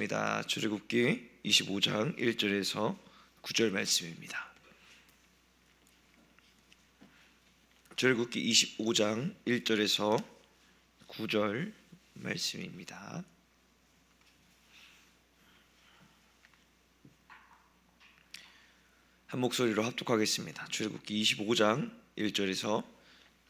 하겠습니다. 출애굽기 25장 1절에서 9절 말씀입니다. 출애굽기 25장 1절에서 9절 말씀입니다. 한 목소리로 합독하겠습니다. 출애굽기 25장 1절에서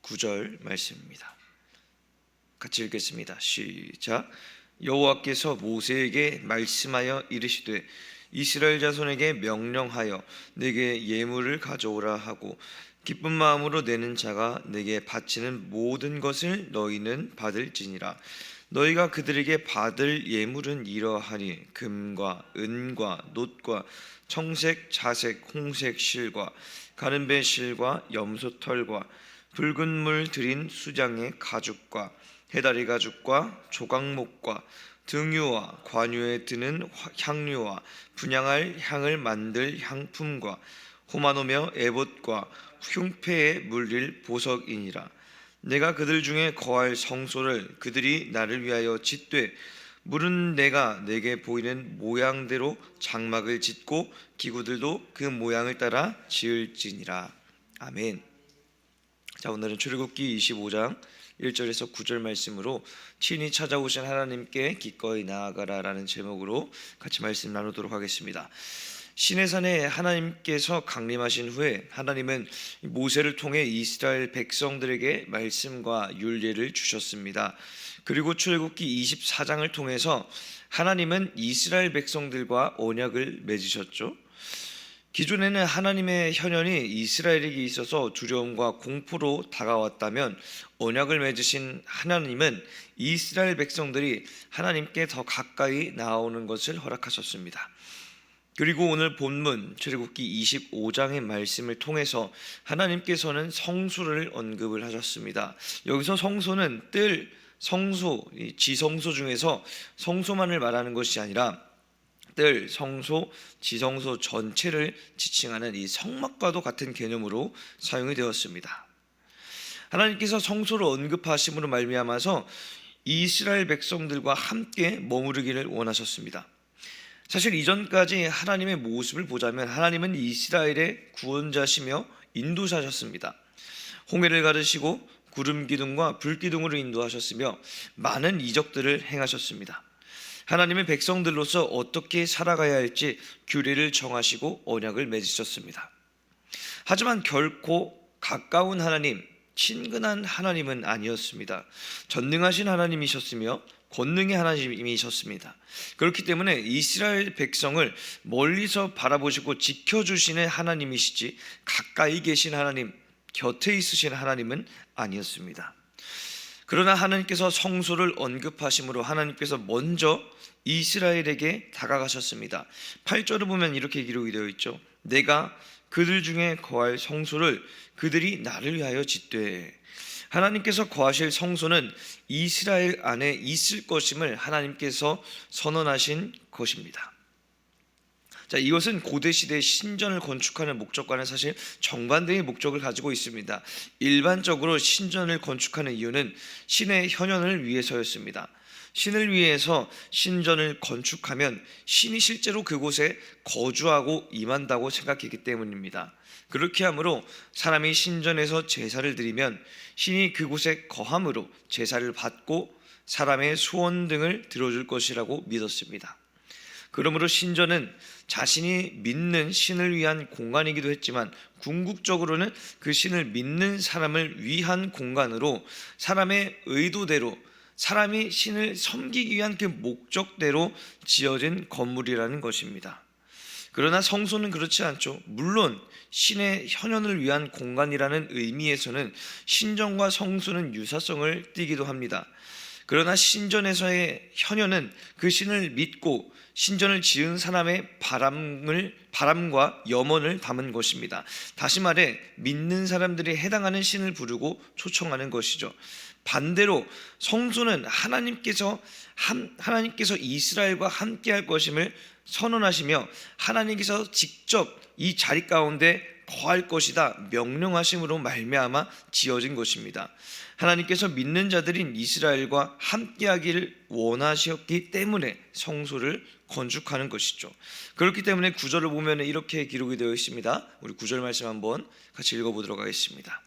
9절 말씀입니다. 같이 읽겠습니다. 시작. 여호와께서 모세에게 말씀하여 이르시되 이스라엘 자손에게 명령하여 내게 예물을 가져오라 하고 기쁜 마음으로 내는 자가 내게 바치는 모든 것을 너희는 받을지니라. 너희가 그들에게 받을 예물은 이러하니 금과 은과 놋과 청색, 자색, 홍색 실과 가는배 실과 염소털과 붉은 물 들인 수장의 가죽과 해다리 가죽과 조각목과 등유와 관유에 드는 향료와 분향할 향을 만들 향품과 호마노며 에봇과 흉패에 물릴 보석이니라. 내가 그들 중에 거할 성소를 그들이 나를 위하여 짓되 물은 내가 내게 보이는 모양대로 장막을 짓고 기구들도 그 모양을 따라 지을지니라. 아멘. 자, 오늘은 출애굽기 25장 1절에서 9절 말씀으로 친히 찾아오신 하나님께 기꺼이 나아가라라는 제목으로 같이 말씀 나누도록 하겠습니다. 시내산에 하나님께서 강림하신 후에 하나님은 모세를 통해 이스라엘 백성들에게 말씀과 율례를 주셨습니다. 그리고 출애굽기 24장을 통해서 하나님은 이스라엘 백성들과 언약을 맺으셨죠. 기존에는 하나님의 현현이 이스라엘에게 있어서 두려움과 공포로 다가왔다면 언약을 맺으신 하나님은 이스라엘 백성들이 하나님께 더 가까이 나아오는 것을 허락하셨습니다. 그리고 오늘 본문 출애굽기 25장의 말씀을 통해서 하나님께서는 성소를 언급을 하셨습니다. 여기서 성소는 뜰, 성소, 지성소 중에서 성소만을 말하는 것이 아니라 뜰, 성소, 지성소 전체를 지칭하는 이 성막과도 같은 개념으로 사용이 되었습니다. 하나님께서 성소를 언급하심으로 말미암아서 이스라엘 백성들과 함께 머무르기를 원하셨습니다. 사실 이전까지 하나님의 모습을 보자면 하나님은 이스라엘의 구원자시며 인도자셨습니다. 홍해를 가르시고 구름 기둥과 불 기둥으로 인도하셨으며 많은 이적들을 행하셨습니다. 하나님의 백성들로서 어떻게 살아가야 할지 규례를 정하시고 언약을 맺으셨습니다. 하지만 결코 가까운 하나님, 친근한 하나님은 아니었습니다. 전능하신 하나님이셨으며 권능의 하나님이셨습니다. 그렇기 때문에 이스라엘 백성을 멀리서 바라보시고 지켜주시는 하나님이시지 가까이 계신 하나님, 곁에 있으신 하나님은 아니었습니다. 그러나 하나님께서 성소를 언급하심으로 하나님께서 먼저 이스라엘에게 다가가셨습니다. 8절을 보면 이렇게 기록이 되어 있죠. 내가 그들 중에 거할 성소를 그들이 나를 위하여 짓되. 하나님께서 거하실 성소는 이스라엘 안에 있을 것임을 하나님께서 선언하신 것입니다. 자, 이것은 고대 시대 신전을 건축하는 목적과는 사실 정반대의 목적을 가지고 있습니다. 일반적으로 신전을 건축하는 이유는 신의 현현을 위해서였습니다. 신을 위해서 신전을 건축하면 신이 실제로 그곳에 거주하고 임한다고 생각했기 때문입니다. 그렇게 하므로 사람이 신전에서 제사를 드리면 신이 그곳에 거함으로 제사를 받고 사람의 소원 등을 들어줄 것이라고 믿었습니다. 그러므로 신전은 자신이 믿는 신을 위한 공간이기도 했지만 궁극적으로는 그 신을 믿는 사람을 위한 공간으로 사람의 의도대로 사람이 신을 섬기기 위한 그 목적대로 지어진 건물이라는 것입니다. 그러나 성소는 그렇지 않죠. 물론 신의 현현을 위한 공간이라는 의미에서는 신전과 성소는 유사성을 띠기도 합니다. 그러나 신전에서의 현현은 그 신을 믿고 신전을 지은 사람의 바람과 염원을 담은 것입니다. 다시 말해 믿는 사람들이 해당하는 신을 부르고 초청하는 것이죠. 반대로 성소는 하나님께서 이스라엘과 함께할 것임을 선언하시며 하나님께서 직접 이 자리 가운데 거할 것이다 명령하심으로 말미암아 지어진 것입니다. 하나님께서 믿는 자들인 이스라엘과 함께하기를 원하셨기 때문에 성소를 건축하는 것이죠. 그렇기 때문에 구절을 보면 이렇게 기록이 되어 있습니다. 우리 구절 말씀 한번 같이 읽어보도록 하겠습니다.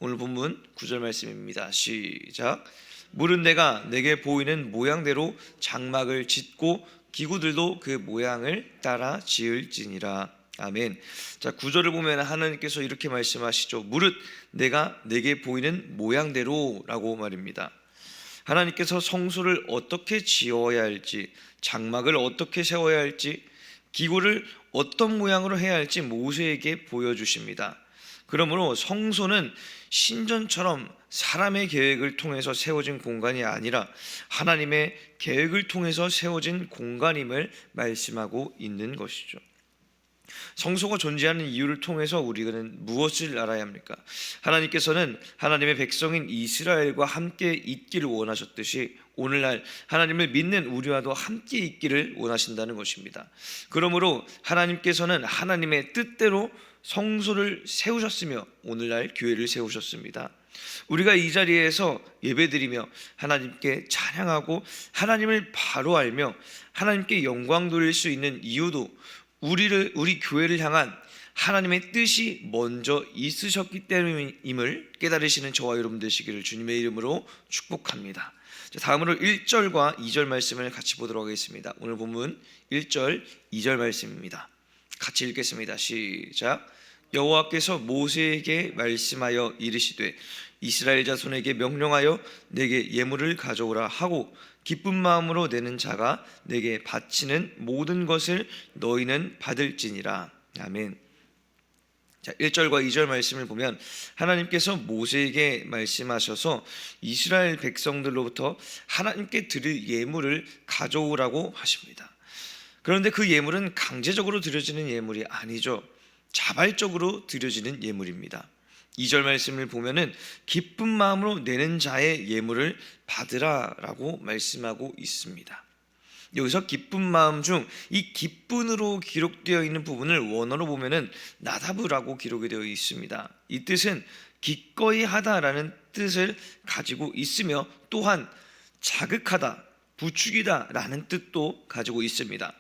오늘 본문 9절 말씀입니다. 시작. 물은 내가 내게 보이는 모양대로 장막을 짓고 기구들도 그 모양을 따라 지을지니라. 아멘. 자, 9절을 보면 하나님께서 이렇게 말씀하시죠. 무릇 내가 내게 보이는 모양대로라고 말입니다. 하나님께서 성소를 어떻게 지어야 할지, 장막을 어떻게 세워야 할지, 기구를 어떤 모양으로 해야 할지 모세에게 보여주십니다. 그러므로 성소는 신전처럼 사람의 계획을 통해서 세워진 공간이 아니라 하나님의 계획을 통해서 세워진 공간임을 말씀하고 있는 것이죠. 성소가 존재하는 이유를 통해서 우리는 무엇을 알아야 합니까? 하나님께서는 하나님의 백성인 이스라엘과 함께 있기를 원하셨듯이 오늘날 하나님을 믿는 우리와도 함께 있기를 원하신다는 것입니다. 그러므로 하나님께서는 하나님의 뜻대로 성소를 세우셨으며 오늘날 교회를 세우셨습니다. 우리가 이 자리에서 예배드리며 하나님께 찬양하고 하나님을 바로 알며 하나님께 영광 돌릴 수 있는 이유도 우리 교회를 향한 하나님의 뜻이 먼저 있으셨기 때문임을 깨달으시는 저와 여러분 되시기를 주님의 이름으로 축복합니다. 다음으로 1절과 2절 말씀을 같이 보도록 하겠습니다. 오늘 본문 1절, 2절 말씀입니다. 같이 읽겠습니다. 시작. 여호와께서 모세에게 말씀하여 이르시되 이스라엘 자손에게 명령하여 내게 예물을 가져오라 하고 기쁜 마음으로 내는 자가 내게 바치는 모든 것을 너희는 받을지니라. 아멘. 자, 1절과 2절 말씀을 보면 하나님께서 모세에게 말씀하셔서 이스라엘 백성들로부터 하나님께 드릴 예물을 가져오라고 하십니다. 그런데 그 예물은 강제적으로 드려지는 예물이 아니죠. 자발적으로 드려지는 예물입니다. 2절 말씀을 보면은 기쁜 마음으로 내는 자의 예물을 받으라라고 말씀하고 있습니다. 여기서 기쁜 마음 중 이 기쁨으로 기록되어 있는 부분을 원어로 보면은 나다브라고 기록이 되어 있습니다. 이 뜻은 기꺼이 하다라는 뜻을 가지고 있으며 또한 자극하다, 부추기다라는 뜻도 가지고 있습니다.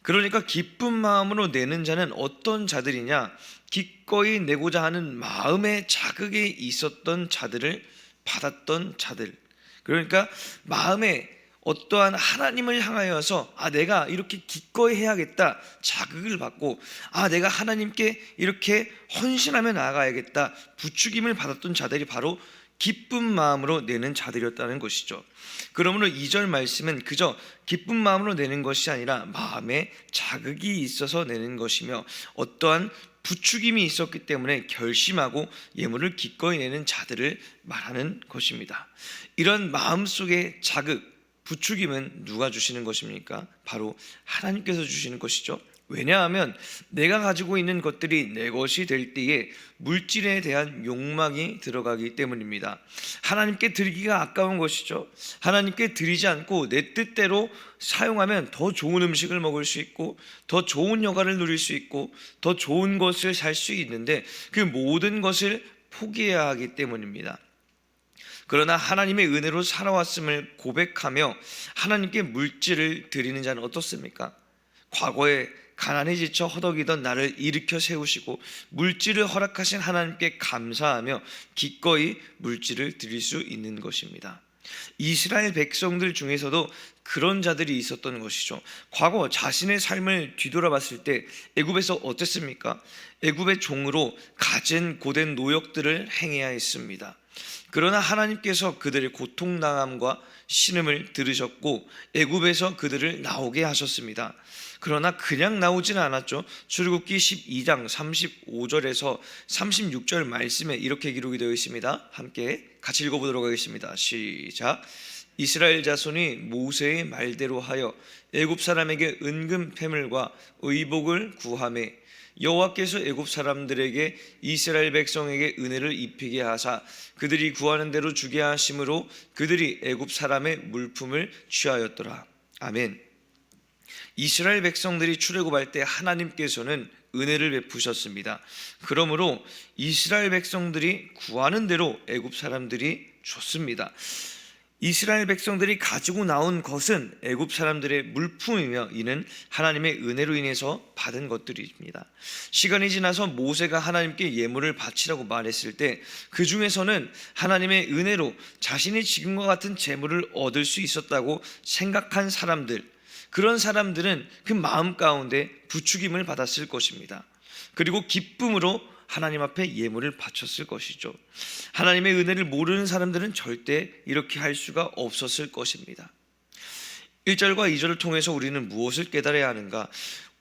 그러니까 기쁜 마음으로 내는 자는 어떤 자들이냐? 기꺼이 내고자 하는 마음의 자극에 있었던 자들을 받았던 자들. 그러니까 마음에 어떠한 하나님을 향하여서 내가 이렇게 기꺼이 해야겠다 자극을 받고 내가 하나님께 이렇게 헌신하며 나아가야겠다 부추김을 받았던 자들이 바로 기쁜 마음으로 내는 자들이었다는 것이죠. 그러므로 2절 말씀은 그저 기쁜 마음으로 내는 것이 아니라 마음에 자극이 있어서 내는 것이며 어떠한 부추김이 있었기 때문에 결심하고 예물을 기꺼이 내는 자들을 말하는 것입니다. 이런 마음속의 자극, 부추김은 누가 주시는 것입니까? 바로 하나님께서 주시는 것이죠. 왜냐하면 내가 가지고 있는 것들이 내 것이 될 때에 물질에 대한 욕망이 들어가기 때문입니다. 하나님께 드리기가 아까운 것이죠. 하나님께 드리지 않고 내 뜻대로 사용하면 더 좋은 음식을 먹을 수 있고 더 좋은 여가를 누릴 수 있고 더 좋은 것을 살 수 있는데 그 모든 것을 포기해야 하기 때문입니다. 그러나 하나님의 은혜로 살아왔음을 고백하며 하나님께 물질을 드리는 자는 어떻습니까? 과거에 가난에 지쳐 허덕이던 나를 일으켜 세우시고 물질을 허락하신 하나님께 감사하며 기꺼이 물질을 드릴 수 있는 것입니다. 이스라엘 백성들 중에서도 그런 자들이 있었던 것이죠. 과거 자신의 삶을 뒤돌아봤을 때 애굽에서 어땠습니까? 애굽의 종으로 가진 고된 노역들을 행해야 했습니다. 그러나 하나님께서 그들의 고통당함과 신음을 들으셨고 애굽에서 그들을 나오게 하셨습니다. 그러나 그냥 나오지는 않았죠. 출애굽기 12장 35절에서 36절 말씀에 이렇게 기록이 되어 있습니다. 함께 같이 읽어보도록 하겠습니다. 시작. 이스라엘 자손이 모세의 말대로 하여 애굽 사람에게 은금 패물과 의복을 구하매 여호와께서 애굽 사람들에게 이스라엘 백성에게 은혜를 입히게 하사 그들이 구하는 대로 주게 하심으로 그들이 애굽 사람의 물품을 취하였더라. 아멘. 이스라엘 백성들이 출애굽할 때 하나님께서는 은혜를 베푸셨습니다. 그러므로 이스라엘 백성들이 구하는 대로 애굽 사람들이 줬습니다. 이스라엘 백성들이 가지고 나온 것은 애굽 사람들의 물품이며 이는 하나님의 은혜로 인해서 받은 것들입니다. 시간이 지나서 모세가 하나님께 예물을 바치라고 말했을 때 그 중에서는 하나님의 은혜로 자신이 지금과 같은 재물을 얻을 수 있었다고 생각한 사람들, 그런 사람들은 그 마음 가운데 부추김을 받았을 것입니다. 그리고 기쁨으로 하나님 앞에 예물을 바쳤을 것이죠. 하나님의 은혜를 모르는 사람들은 절대 이렇게 할 수가 없었을 것입니다. 1절과 2절을 통해서 우리는 무엇을 깨달아야 하는가?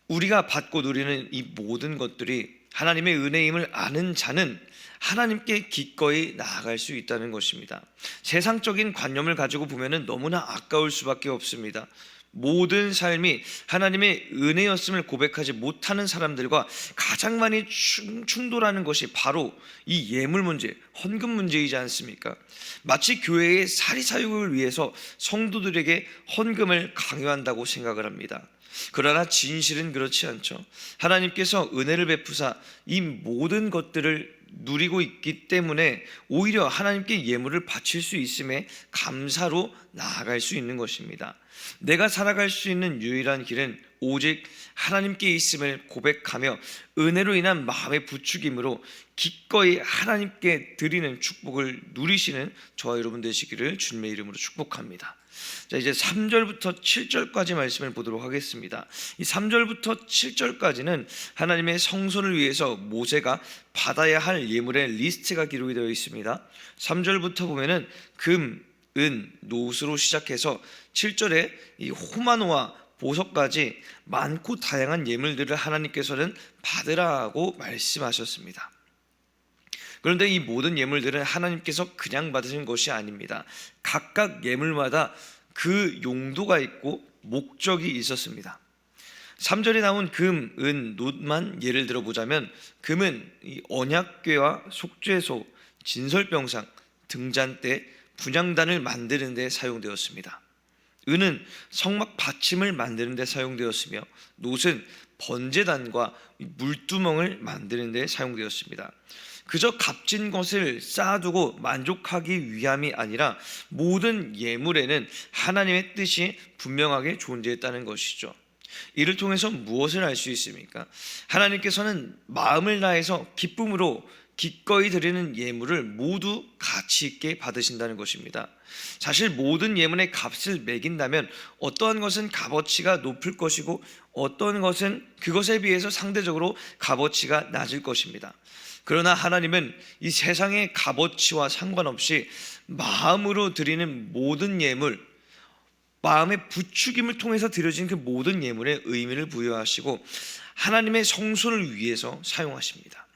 우리가 받고 누리는 이 모든 것들이 하나님의 은혜임을 아는 자는 하나님께 기꺼이 나아갈 수 있다는 것입니다. 세상적인 관념을 가지고 보면 너무나 아까울 수밖에 없습니다. 모든 삶이 하나님의 은혜였음을 고백하지 못하는 사람들과 가장 많이 충돌하는 것이 바로 이 예물 문제, 헌금 문제이지 않습니까? 마치 교회의 사리사욕을 위해서 성도들에게 헌금을 강요한다고 생각을 합니다. 그러나 진실은 그렇지 않죠. 하나님께서 은혜를 베푸사 이 모든 것들을 누리고 있기 때문에 오히려 하나님께 예물을 바칠 수 있음에 감사로 나아갈 수 있는 것입니다. 내가 살아갈 수 있는 유일한 길은 오직 하나님께 있음을 고백하며 은혜로 인한 마음의 부추김으로 기꺼이 하나님께 드리는 축복을 누리시는 저와 여러분 되시기를 주님의 이름으로 축복합니다. 자, 이제 3절부터 7절까지 말씀을 보도록 하겠습니다. 이 3절부터 7절까지는 하나님의 성소를 위해서 모세가 받아야 할 예물의 리스트가 기록이 되어 있습니다. 3절부터 보면은 금, 은, 노스로 시작해서 7절에 이 호마노와 보석까지 많고 다양한 예물들을 하나님께서는 받으라고 말씀하셨습니다. 그런데 이 모든 예물들은 하나님께서 그냥 받으신 것이 아닙니다. 각각 예물마다 그 용도가 있고 목적이 있었습니다. 3절에 나온 금, 은, 놋만 예를 들어보자면 금은 이 언약궤와 속죄소, 진설병상, 등잔대, 분향단을 만드는 데 사용되었습니다. 은은 성막 받침을 만드는 데 사용되었으며 놋은 번제단과 물두멍을 만드는 데 사용되었습니다. 그저 값진 것을 쌓아두고 만족하기 위함이 아니라 모든 예물에는 하나님의 뜻이 분명하게 존재했다는 것이죠. 이를 통해서 무엇을 알 수 있습니까? 하나님께서는 마음을 다해서 기쁨으로 기꺼이 드리는 예물을 모두 가치 있게 받으신다는 것입니다. 사실 모든 예물의 값을 매긴다면 어떠한 것은 값어치가 높을 것이고 어떤 것은 그것에 비해서 상대적으로 값어치가 낮을 것입니다. 그러나 하나님은 이 세상의 값어치와 상관없이 마음으로 드리는 모든 예물, 마음의 부추김을 통해서 드려진 그 모든 예물에 의미를 부여하시고 하나님의 성소를 위해서 사용하십니다.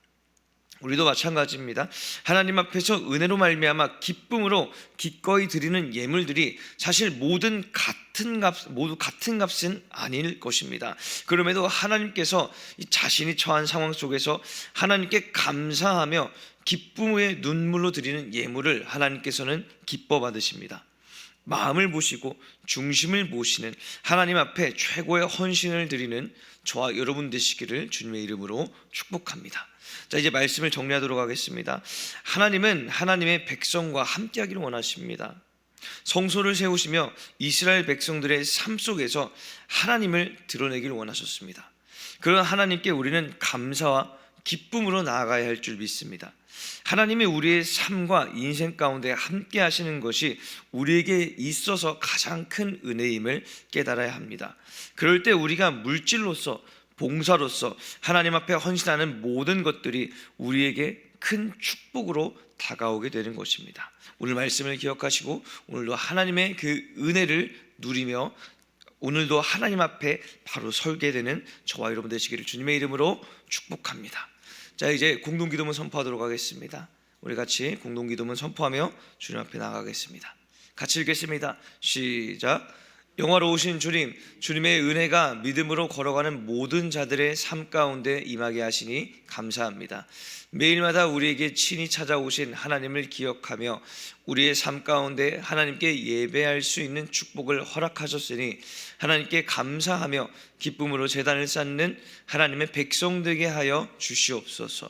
우리도 마찬가지입니다. 하나님 앞에서 은혜로 말미암아 기쁨으로 기꺼이 드리는 예물들이 사실 모두 같은 값은 아닐 것입니다. 그럼에도 하나님께서 자신이 처한 상황 속에서 하나님께 감사하며 기쁨의 눈물로 드리는 예물을 하나님께서는 기뻐 받으십니다. 마음을 보시고 중심을 보시는 하나님 앞에 최고의 헌신을 드리는 저와 여러분 되시기를 주님의 이름으로 축복합니다. 자, 이제 말씀을 정리하도록 하겠습니다. 하나님은 하나님의 백성과 함께하기를 원하십니다. 성소를 세우시며 이스라엘 백성들의 삶 속에서 하나님을 드러내기를 원하셨습니다. 그런 하나님께 우리는 감사와 기쁨으로 나아가야 할 줄 믿습니다. 하나님이 우리의 삶과 인생 가운데 함께 하시는 것이 우리에게 있어서 가장 큰 은혜임을 깨달아야 합니다. 그럴 때 우리가 물질로서 봉사로서 하나님 앞에 헌신하는 모든 것들이 우리에게 큰 축복으로 다가오게 되는 것입니다. 오늘 말씀을 기억하시고 오늘도 하나님의 그 은혜를 누리며 오늘도 하나님 앞에 바로 설게 되는 저와 여러분 되시기를 주님의 이름으로 축복합니다. 자, 이제 공동기도문 선포하도록 하겠습니다. 우리 같이 공동기도문 선포하며 주님 앞에 나가겠습니다. 같이 읽겠습니다. 시작. 영화로우신 주님, 주님의 은혜가 믿음으로 걸어가는 모든 자들의 삶 가운데 임하게 하시니 감사합니다. 매일마다 우리에게 친히 찾아오신 하나님을 기억하며 우리의 삶 가운데 하나님께 예배할 수 있는 축복을 허락하셨으니 하나님께 감사하며 기쁨으로 제단을 쌓는 하나님의 백성 되게 하여 주시옵소서.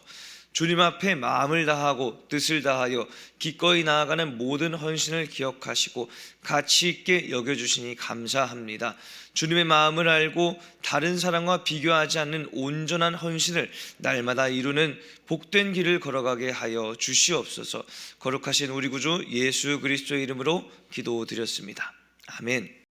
주님 앞에 마음을 다하고 뜻을 다하여 기꺼이 나아가는 모든 헌신을 기억하시고 가치 있게 여겨주시니 감사합니다. 주님의 마음을 알고 다른 사람과 비교하지 않는 온전한 헌신을 날마다 이루는 복된 길을 걸어가게 하여 주시옵소서. 거룩하신 우리 구주 예수 그리스도의 이름으로 기도드렸습니다. 아멘.